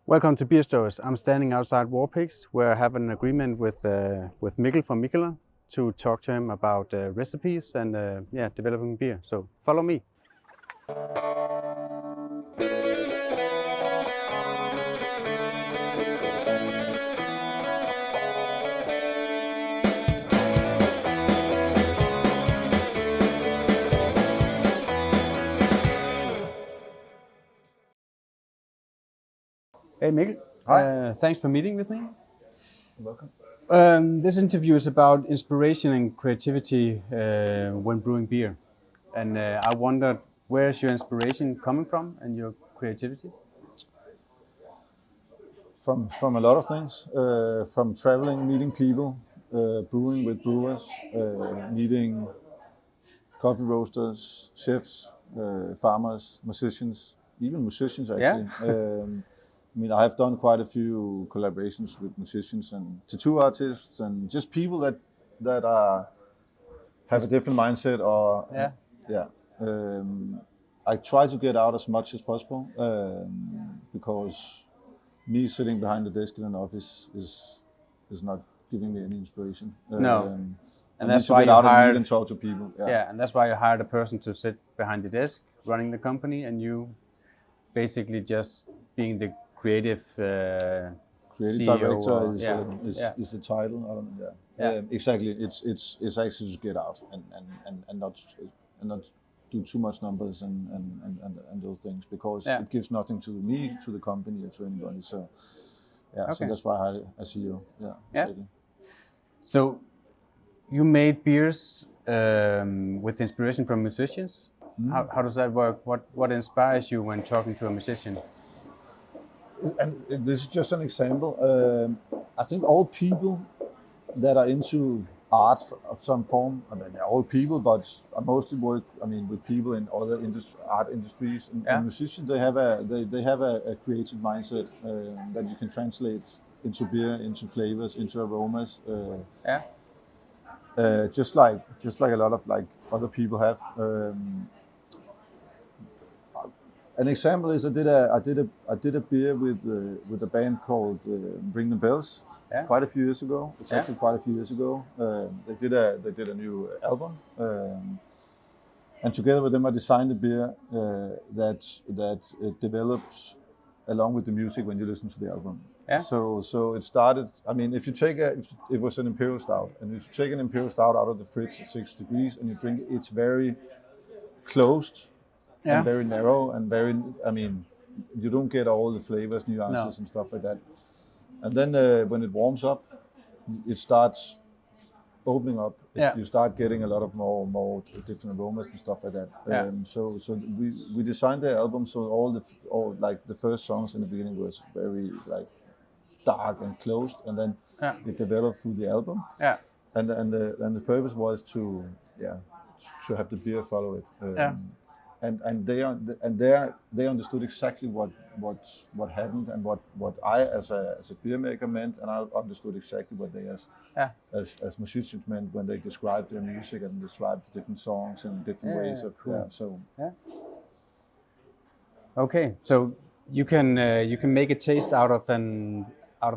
Welcome to Beerstories. I'm standing outside Warpigs, where I have an agreement with Mikkel from Mikkeller to talk to him about recipes and developing beer. So follow me. Hey Mikkel, Hi. thanks for meeting with me. You're welcome. This interview is about inspiration and creativity when brewing beer. And I wondered, where's your inspiration coming from and your creativity? From a lot of things, from traveling, meeting people, brewing with brewers, meeting coffee roasters, chefs, farmers, musicians, even musicians actually. I mean, I have done quite a few collaborations with musicians and tattoo artists and just people that have a different mindset or I try to get out as much as possible because me sitting behind the desk in an office is not giving me any inspiration. No. And that's why you hired, and talk to people. Yeah, and that's why you hired a person to sit behind the desk running the company, and you basically just being the creative CEO director is the title. I don't know. Exactly. It's actually to get out and not do too much numbers and those things because it gives nothing to me, to the company, or to anybody. So so that's why I hired a CEO. Exactly. So you made beers with inspiration from musicians. How does that work? What inspires you when talking to a musician? And this is just an example. I think all people that are into art of some form, I mean, all people, but I mostly work, with people in other art industries. And musicians, they have a creative mindset that you can translate into beer, into flavors, into aromas. Just like a lot of other people have. An example is I did a beer with a band called Bring the Bells quite a few years ago. It's actually quite a few years ago. They did a new album, and together with them I designed a beer that developed along with the music when you listen to the album. So it started. I mean, if it was an imperial stout, and if you take an imperial stout out of the fridge at 6 degrees and you drink it, it's very closed. And very narrow and very, you don't get all the flavors, nuances and stuff like that. And then when it warms up, it starts opening up. You start getting a lot of more different aromas and stuff like that. So we designed the album so all the first songs in the beginning was very dark and closed, and then it developed through the album. And the purpose was to have the beer follow it. And they understood exactly what happened and what I as a beer maker meant, and I understood exactly what they as musicians meant when they described their music and described the different songs and different ways of Okay, so you can make a taste out of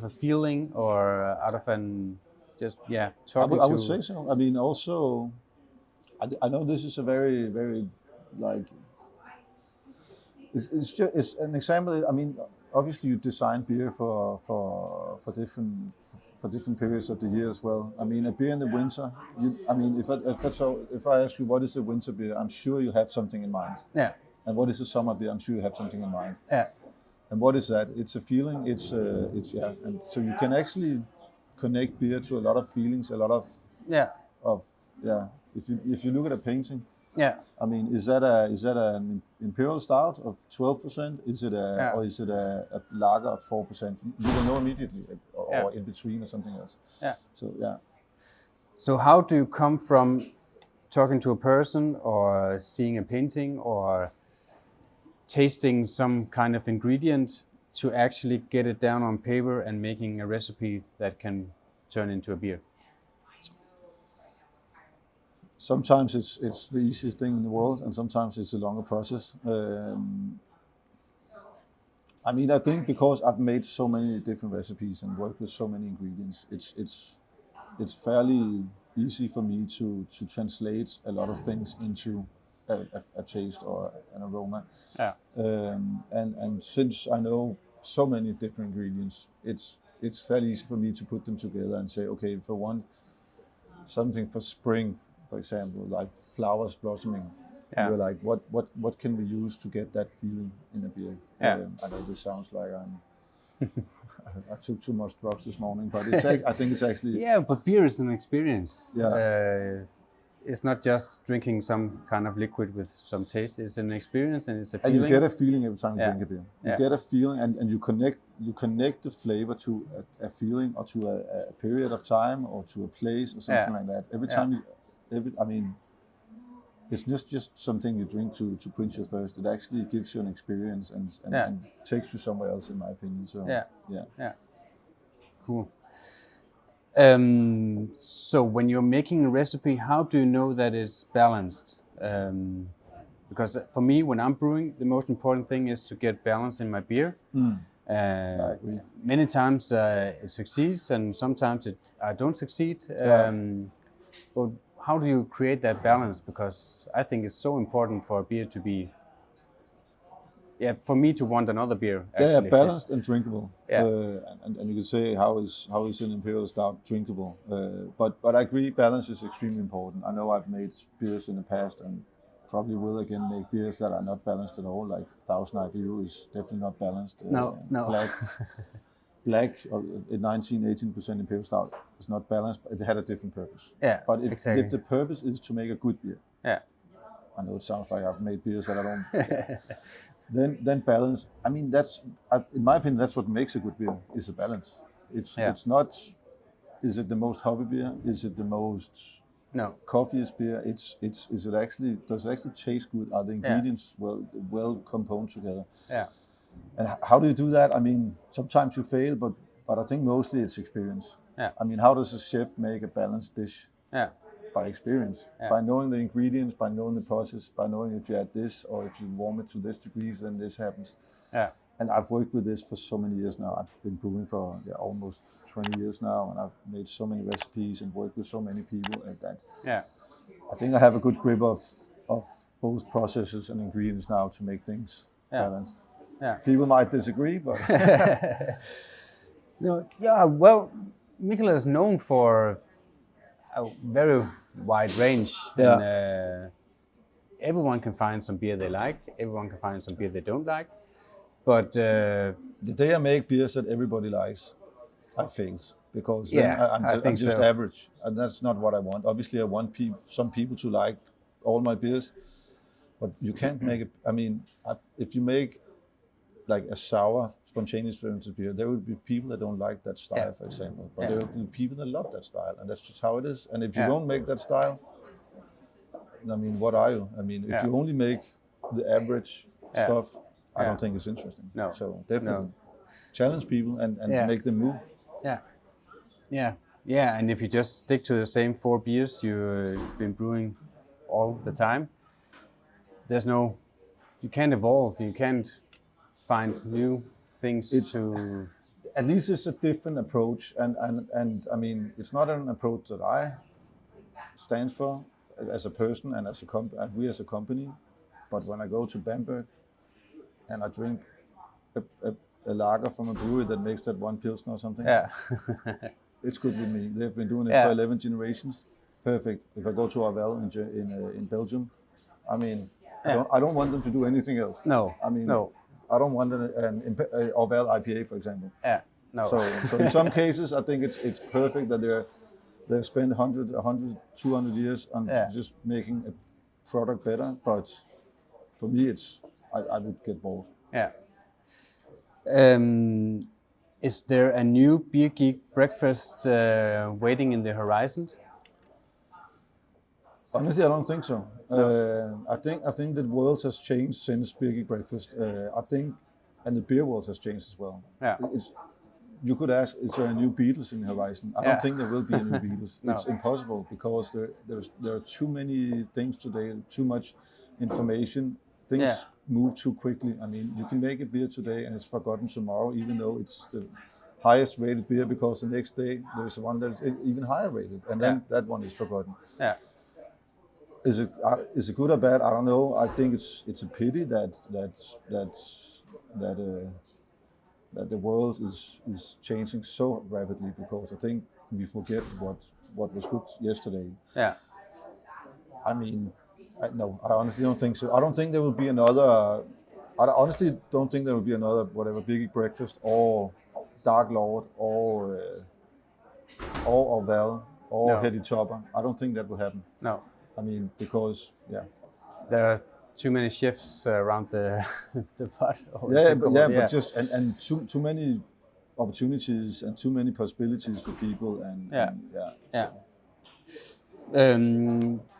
a feeling or out of an talking. I would say so. I mean, also, I know this is a very, very it's an example. I mean, obviously you design beer for different periods of the year as well. I mean, a beer in the winter. If I ask you what is a winter beer, I'm sure you have something in mind. And what is a summer beer? I'm sure you have something in mind. And what is that? It's a feeling. It's and so you can actually connect beer to a lot of feelings, a lot of If you look at a painting, I mean, is that an imperial stout of 12%? Is it or is it a lager of 4%? You will know immediately, or in between, or something else. So how do you come from talking to a person, or seeing a painting, or tasting some kind of ingredient to actually get it down on paper and making a recipe that can turn into a beer? Sometimes it's the easiest thing in the world, and sometimes it's a longer process. I mean, I think because I've made so many different recipes and worked with so many ingredients, it's fairly easy for me to translate a lot of things into a taste or an aroma. Yeah. And since I know so many different ingredients, it's fairly easy for me to put them together and say, okay, if I want something for spring, for example, like flowers blossoming, you're like, what can we use to get that feeling in a beer? Yeah. I know this sounds like I took too much drugs this morning, but I think it's actually... Yeah, but beer is an experience. Yeah. It's not just drinking some kind of liquid with some taste. It's an experience and it's a feeling. And you get a feeling every time you drink a beer. You get a feeling, and you connect the flavor to a feeling or to a period of time or to a place or something like that. Every time I mean, it's just something you drink to quench your thirst. It actually gives you an experience and takes you somewhere else, in my opinion. So yeah. Cool. So when you're making a recipe, how do you know that it's balanced? Because for me, when I'm brewing, the most important thing is to get balance in my beer. I agree. Many times it succeeds, and sometimes I don't succeed. But how do you create that balance? Because I think it's so important for a beer to be, for me to want another beer. Actually. Balanced and drinkable. Yeah. And you could say how is an imperial stout drinkable? But I agree, balance is extremely important. I know I've made beers in the past and probably will again make beers that are not balanced at all. Like 1000 IBU is definitely not balanced. No. Black or 19-18% imperial stout is not balanced, but it had a different purpose. Yeah, but if the purpose is to make a good beer, I know it sounds like I've made beers that I don't. Then balance. I mean, that's in my opinion, that's what makes a good beer. Is a balance. It's not. Is it the most hoppy beer? Is it the most coffeeiest beer? Is it actually? Does it actually taste good? Are the ingredients well composed together? Yeah. And how do you do that? I mean, sometimes you fail, but I think mostly it's experience. Yeah. I mean, how does a chef make a balanced dish? Yeah. By experience, by knowing the ingredients, by knowing the process, by knowing if you add this or if you warm it to this degrees, then this happens. Yeah. And I've worked with this for so many years now. I've been brewing for almost 20 years now, and I've made so many recipes and worked with so many people at that. Yeah. I think I have a good grip of both processes and ingredients now to make things balanced. Yeah. People might disagree, but well, Mikkeller is known for a very wide range. Yeah. And, everyone can find some beer they like. Everyone can find some beer they don't like. But the day I make beers that everybody likes, I failed because I'm just average, and that's not what I want. Obviously, I want some people to like all my beers, but you can't make it. I mean, if you make like a sour, spontaneous fermented beer, there will be people that don't like that style, for example. But there will be people that love that style, and that's just how it is. And if you don't make that style, I mean, what are you? I mean, if you only make the average stuff, I don't think it's interesting. No. So definitely challenge people and make them move. Yeah. And if you just stick to the same 4 beers you've been brewing all the time, you can't evolve. You can't find new things to. At least it's a different approach, and I mean, it's not an approach that I stand for as a person and we as a company. But when I go to Bamberg and I drink a lager from a brewery that makes that one pilsner or something, it's good with me. They've been doing it for 11 generations. Perfect. If I go to Arval in Belgium, I mean, I don't want them to do anything else. No. I mean, I don't want an Arval IPA, for example. Yeah. No. So in some cases, I think it's perfect that they've spent 100, 200 years on just making a product better. But for me, I would get bored. Yeah. Is there a new BeerGeek Breakfast waiting in the horizon? Honestly, I don't think so. I think the world has changed since BeerGeek Breakfast. I think, and the beer world has changed as well. Yeah. You could ask, is there a new Beatles in the horizon? I don't think there will be a new Beatles. No. It's impossible because there are too many things today, too much information. Things move too quickly. I mean, you can make a beer today and it's forgotten tomorrow, even though it's the highest rated beer, because the next day there's one that's even higher rated, and then that one is forgotten. Yeah. Is it good or bad? I don't know. I think it's a pity that the world is changing so rapidly, because I think we forget what was good yesterday. Yeah. I mean, I honestly don't think so. I don't think there will be another. I honestly don't think there will be another whatever BeerGeek Breakfast or Dark Lord or Val or Heady Chopper. I don't think that will happen. No. I mean, because there are too many shifts around the pot. But just and too many opportunities and too many possibilities for people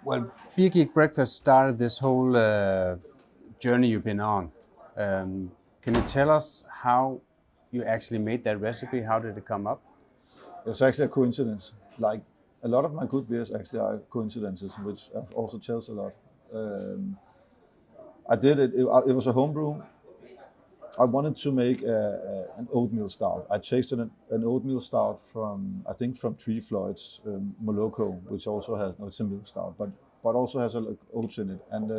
Well, BeerGeek Breakfast started this whole journey you've been on. Can you tell us how you actually made that recipe? How did it come up? It's actually a coincidence. Like a lot of my good beers actually are coincidences, which also tells a lot. I did it. It was a homebrew. I wanted to make an oatmeal stout. I tasted an oatmeal stout from Tree Floyd's Moloko, which also has, it's a milk stout, but also has oats in it. And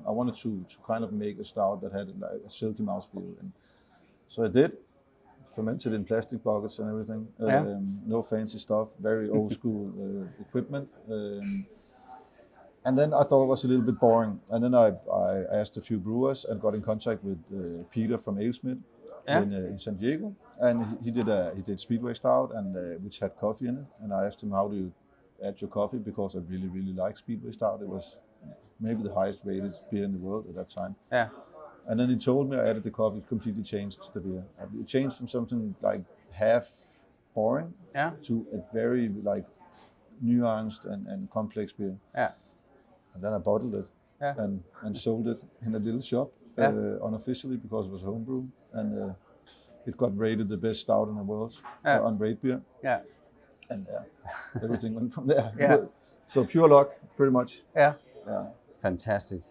I wanted to kind of make a stout that had like a silky mouthfeel. And so I did. Fermented in plastic buckets and everything. No fancy stuff. Very old school equipment. And then I thought it was a little bit boring. And then I asked a few brewers and got in contact with Peter from AleSmith in San Diego. And he did Speedway Stout, and which had coffee in it. And I asked him, how do you add your coffee? Because I really, really like Speedway Stout. It was maybe the highest rated beer in the world at that time. Yeah. And then he told me I added the coffee, completely changed the beer. It changed from something like half boring to a very like nuanced and complex beer. Yeah. And then I bottled it and sold it in a little shop unofficially, because it was homebrew, and it got rated the best stout in the world on Rate Beer. Yeah. And everything went from there. Yeah. So pure luck, pretty much. Yeah. Yeah. Fantastic.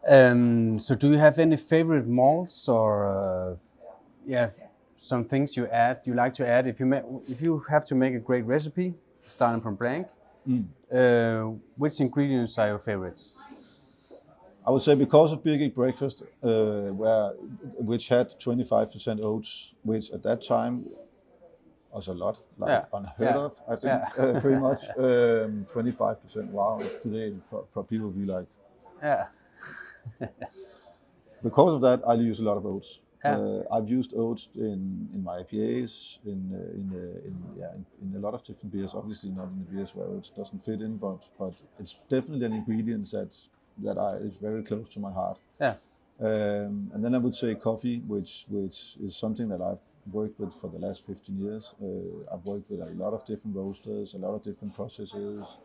So do you have any favorite malts or some things you like to add if you have to make a great recipe starting from blank? Which ingredients are your favorites? I would say because of BeerGeek Breakfast, which had 25% oats, which at that time was a lot, unheard of, I think, pretty much. 25%, wow, today people will be like, Because of that, I use a lot of oats. I've used oats in my IPAs, in a lot of different beers. Obviously not in the beers where oats doesn't fit in, but it's definitely an ingredient that is very close to my heart. And then I would say coffee, which is something that I've worked with for the last 15 years. I've worked with a lot of different roasters, a lot of different processes.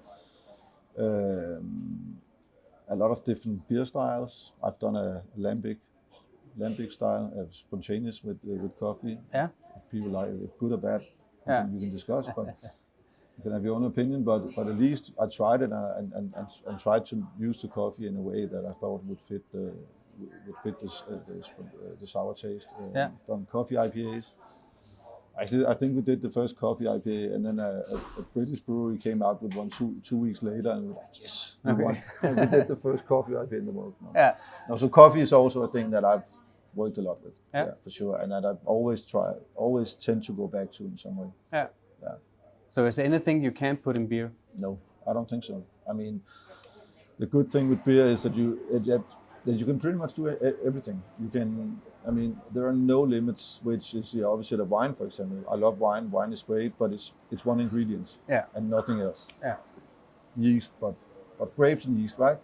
A lot of different beer styles. I've done a lambic style, spontaneous with coffee. If people like it, good or bad, you can discuss, but you can have your own opinion. But at least I tried it and tried to use the coffee in a way that I thought would fit the sour taste. Done coffee IPAs. Actually, I think we did the first coffee IPA, and then a British brewery came out with one two weeks later, and we were like, yes, we won. We did the first coffee IPA in the world. No, so coffee is also a thing that I've worked a lot with, for sure, and that I've always tend to go back to in some way. So is there anything you can't put in beer? No, I don't think so. I mean, the good thing with beer is that you can pretty much do everything. You can. I mean, there are no limits, which is the opposite of wine, for example. I love wine. Wine is great, but it's one ingredient and nothing else. Yeast, but grapes and yeast, right?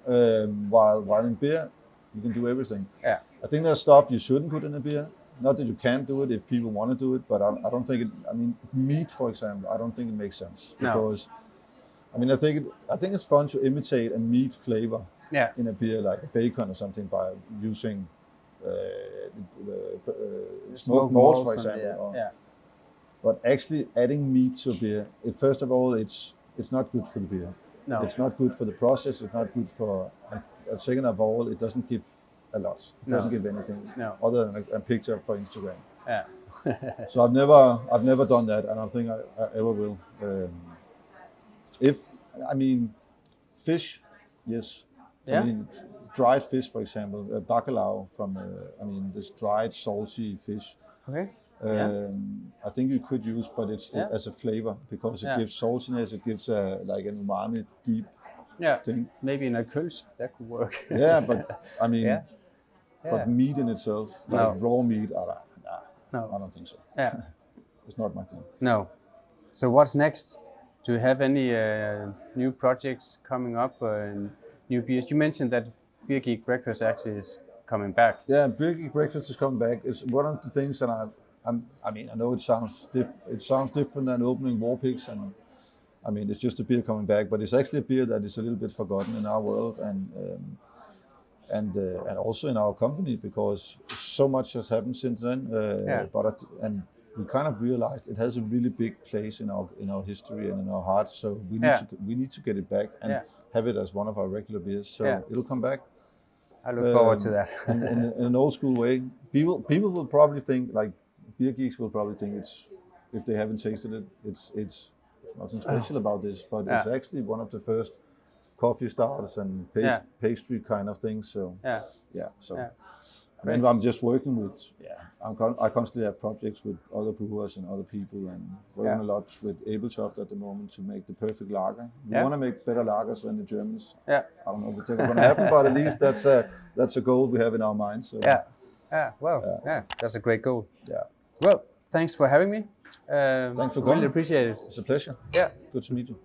While in beer, you can do everything. I think there's stuff you shouldn't put in a beer. Not that you can't do it if people want to do it, but I don't think it. I mean, meat, for example, I don't think it makes sense because, I mean, I think it's fun to imitate a meat flavor in a beer, like a bacon or something, by using smoked malts, for example. But actually adding meat to a beer, first of all, it's not good for the beer. No. It's not good for the process. It's not good for second of all, it doesn't give a lot. It doesn't give anything other than a picture for Instagram. Yeah. So I've never done that, and I don't think I ever will. Fish, yes. Yeah. I mean, dried fish, for example, bacalao from, this dried salty fish. Okay. I think you could use, but it's as a flavor, because it gives saltiness. It gives like an umami deep thing. Maybe in a kölsch that could work. Yeah, but I mean, but meat in itself, like raw meat, I don't think so. Yeah. It's not my thing. No. So what's next? Do you have any new projects coming up and new beers? You mentioned that BeerGeek Breakfast actually is coming back. Yeah, BeerGeek Breakfast is coming back. It's one of the things that I know it sounds different than opening war pigs, and I mean it's just a beer coming back, but it's actually a beer that is a little bit forgotten in our world and also in our company, because so much has happened since then. And we kind of realized it has a really big place in our history and in our hearts. So we need to get it back and have it as one of our regular beers. So it'll come back. I look forward to that. in an old school way. People will probably think, like beer geeks will probably think, it's, if they haven't tasted it, it's nothing special about this, but it's actually one of the first coffee starters and pastry kind of things. So and I'm just working with I constantly have projects with other brewers and other people, and working a lot with Abeltoft at the moment to make the perfect lager. We want to make better lagers than the Germans. I don't know if it's ever going to happen, but at least that's a goal we have in our minds. So. That's a great goal. Well, thanks for having me. Thanks for coming. Really appreciate it. It's a pleasure. Yeah. Good to meet you.